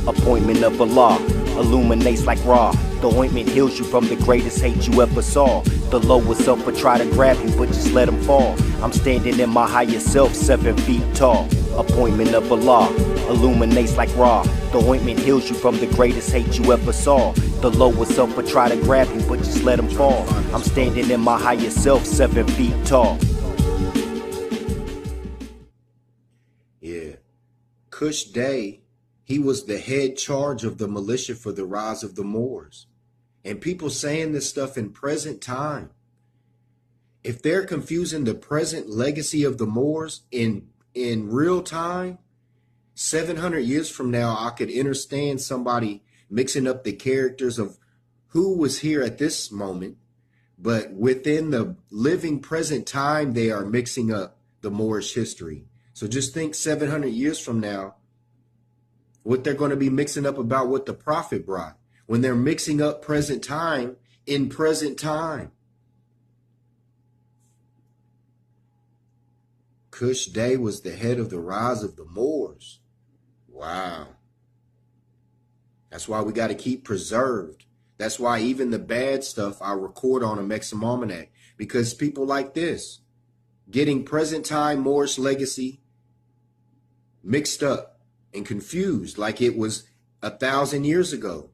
Appointment of Allah illuminates like Ra. The ointment heals you from the greatest hate you ever saw. The lowest self will try to grab you, but just let him fall. I'm standing in my higher self, 7 feet tall. Appointment of Allah illuminates like Ra. The ointment heals you from the greatest hate you ever saw. The lowest self will try to grab you, but just let him fall. I'm standing in my higher self, 7 feet tall. Yeah. Cush Day, he was the head charge of the militia for the rise of the Moors. And people saying this stuff in present time. If they're confusing the present legacy of the Moors in real time, 700 years from now, I could understand somebody mixing up the characters of who was here at this moment. But within the living present time, they are mixing up the Moorish history. So just think 700 years from now, what they're going to be mixing up about what the prophet brought. When they're mixing up present time in present time. Cush Day was the head of the rise of the Moors. Wow. That's why we got to keep preserved. That's why even the bad stuff I record on Amexem Almanac. Because people like this, getting present time Moorish legacy mixed up and confused like it was 1,000 years ago.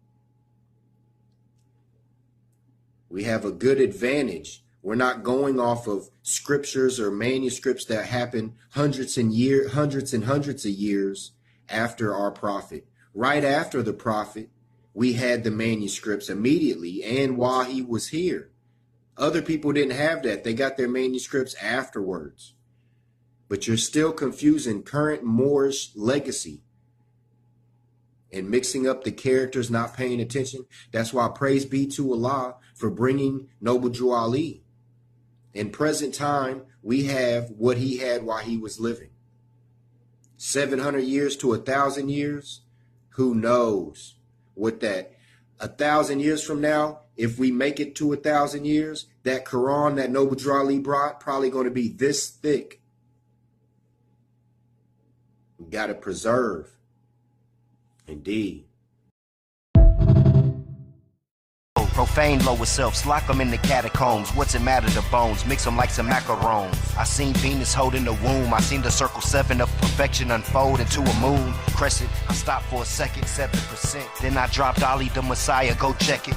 We have a good advantage. We're not going off of scriptures or manuscripts that happened hundreds and hundreds of years after our prophet. Right after the prophet, we had the manuscripts immediately and while he was here. Other people didn't have that. They got their manuscripts afterwards. But you're still confusing current Moorish legacy and mixing up the characters, not paying attention. That's why praise be to Allah for bringing Noble Drew Ali. In present time, we have what he had while he was living. 700 years to 1,000 years, who knows what that 1,000 years from now, if we make it to 1,000 years, that Quran that Noble Drew Ali brought probably going to be this thick. We got to preserve. Indeed. Profane lower selves, lock them in the catacombs. What's it matter to bones? Mix them like some macarons. I seen Venus holding the womb. I seen the circle 7 of perfection unfold into a moon crescent. I stopped for a second, 7%. Then I dropped Ali the Messiah. Go check it.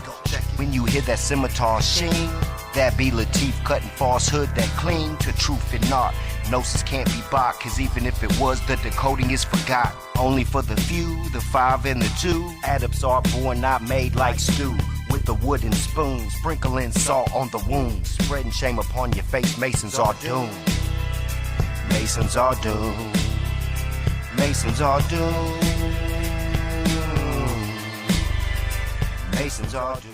When you hear that scimitar sheen, that be Latif cutting falsehood that cling to truth and art. Gnosis can't be bought, cause even if it was, the decoding is forgot. Only for the few, the 5 and the 2. Adepts are born, not made like stew. With the wooden spoon, sprinkling salt on the wounds. Spreading shame upon your face, Masons are doomed. Masons are doomed. Masons are doomed. Masons are doomed.